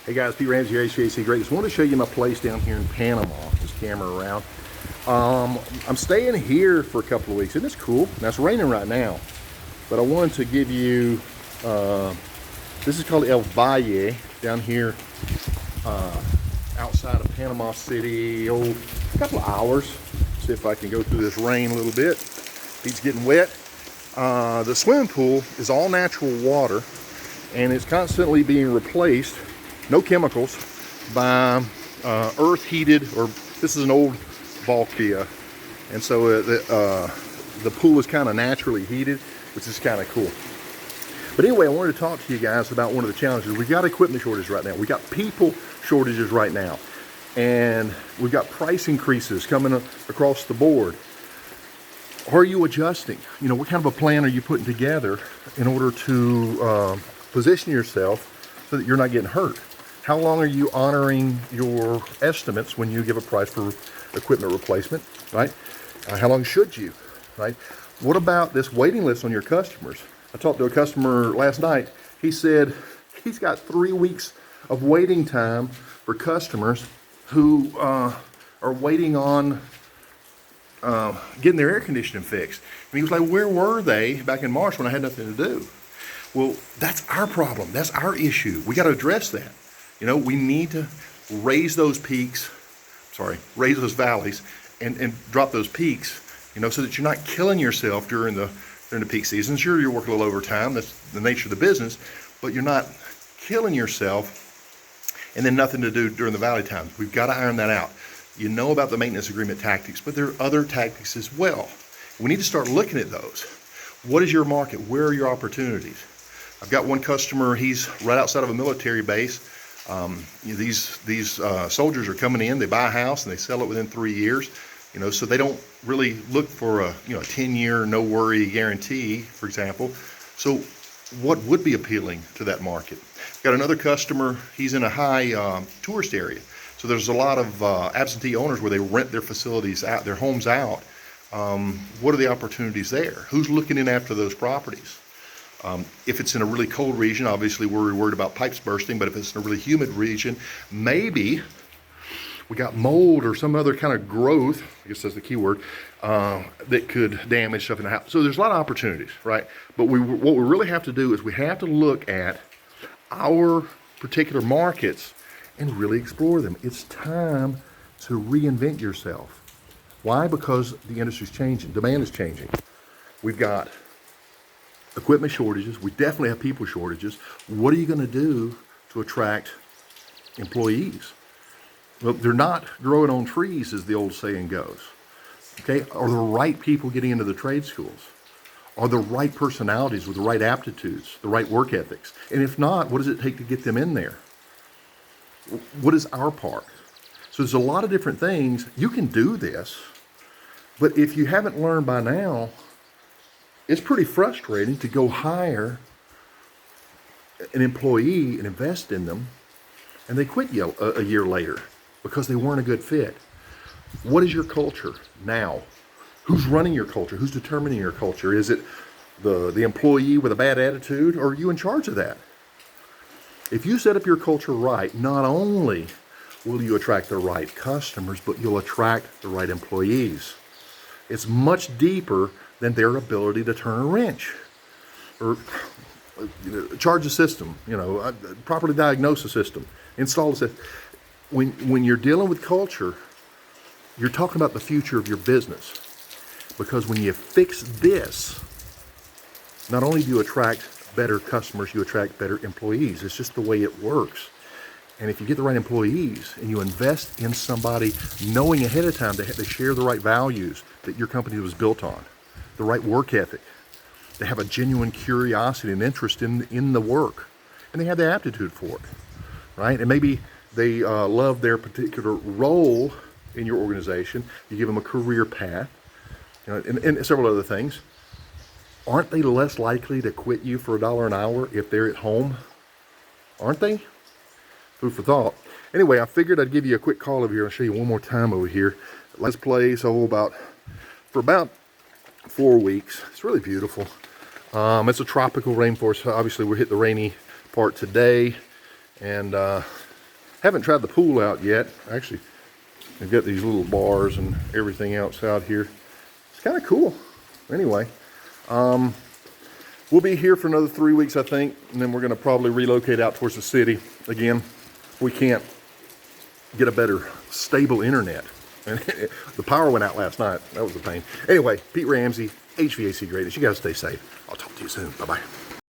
Hey guys, Pete Ramsey here, HVAC Greatness. I want to show you my place down here in Panama. This camera around. I'm staying here for a couple of weeks, and it's cool. Now it's raining right now, but I wanted to give you. This is called El Valle down here, outside of Panama City. A couple of hours. See if I can go through this rain a little bit. Pete's getting wet. The swimming pool is all natural water, and it's constantly being replaced. No chemicals, by earth heated, or this is an old Balkia, and so the pool is kind of naturally heated, which is kind of cool. But anyway, I wanted to talk to you guys about one of the challenges. We've got equipment shortages right now. We've got people shortages right now, and we've got price increases coming across the board. Are you adjusting? You know, what kind of a plan are you putting together in order to position yourself so that you're not getting hurt? How long are you honoring your estimates when you give a price for equipment replacement, right? How long should you, right? What about this waiting list on your customers? I talked to a customer last night. He said he's got 3 weeks of waiting time for customers who are waiting on getting their air conditioning fixed. And he was like, where were they back in March when I had nothing to do? Well, that's our problem. That's our issue. We got to address that. You know, we need to raise those raise those valleys and drop those peaks, you know, so that you're not killing yourself during the peak season. Sure, you're working a little overtime. That's the nature of the business, but you're not killing yourself and then nothing to do during the valley times. We've got to iron that out. You know about the maintenance agreement tactics, but there are other tactics as well. We need to start looking at those. What is your market? Where are your opportunities? I've got one customer, he's right outside of a military base. These soldiers are coming in, they buy a house and they sell it within 3 years, you know, so they don't really look for a 10-year no worry guarantee, for example. So what would be appealing to that market? Got another customer, he's in a high tourist area. So there's a lot of absentee owners where they rent their facilities out, their homes out. What are the opportunities there? Who's looking in after those properties? If it's in a really cold region, obviously we're worried about pipes bursting, but if it's in a really humid region, maybe we got mold or some other kind of growth, I guess that's the key word, that could damage stuff in the house. So there's a lot of opportunities, right? But what we really have to do is we have to look at our particular markets and really explore them. It's time to reinvent yourself. Why? Because the industry's changing, demand is changing. We've got equipment shortages, we definitely have people shortages. What are you going to do to attract employees? Well, they're not growing on trees, as the old saying goes. Okay, are the right people getting into the trade schools? Are the right personalities with the right aptitudes, the right work ethics? And if not, what does it take to get them in there? What is our part? So there's a lot of different things. You can do this, but if you haven't learned by now, it's pretty frustrating to go hire an employee and invest in them, and they quit you a year later because they weren't a good fit. What is your culture now? Who's running your culture? Who's determining your culture? Is it the employee with a bad attitude, or are you in charge of that? If you set up your culture right, not only will you attract the right customers, but you'll attract the right employees. It's much deeper than their ability to turn a wrench or charge a system, properly diagnose a system, install a system. When you're dealing with culture, you're talking about the future of your business, because when you fix this, not only do you attract better customers, you attract better employees. It's just the way it works. And if you get the right employees and you invest in somebody knowing ahead of time that they share the right values that your company was built on, the right work ethic, they have a genuine curiosity and interest in the work, and they have the aptitude for it, right? And maybe they love their particular role in your organization. You give them a career path, and several other things. Aren't they less likely to quit you for $1 an hour if they're at home? Aren't they? Food for thought. Anyway, I figured I'd give you a quick call over here. I'll show you one more time over here. Let's play for about 4 weeks. It's really beautiful. It's a tropical rainforest. Obviously, we're hitting the rainy part today, and Haven't tried the pool out yet. Actually, they've got these little bars and everything else out here. It's kind of cool. Anyway, we'll be here for another 3 weeks, I think, and then we're going to probably relocate out towards the city again. We can't get a better stable internet. And the power went out last night. That was a pain. Anyway, Pete Ramsey, HVAC Greatest. You guys stay safe. I'll talk to you soon. Bye-bye.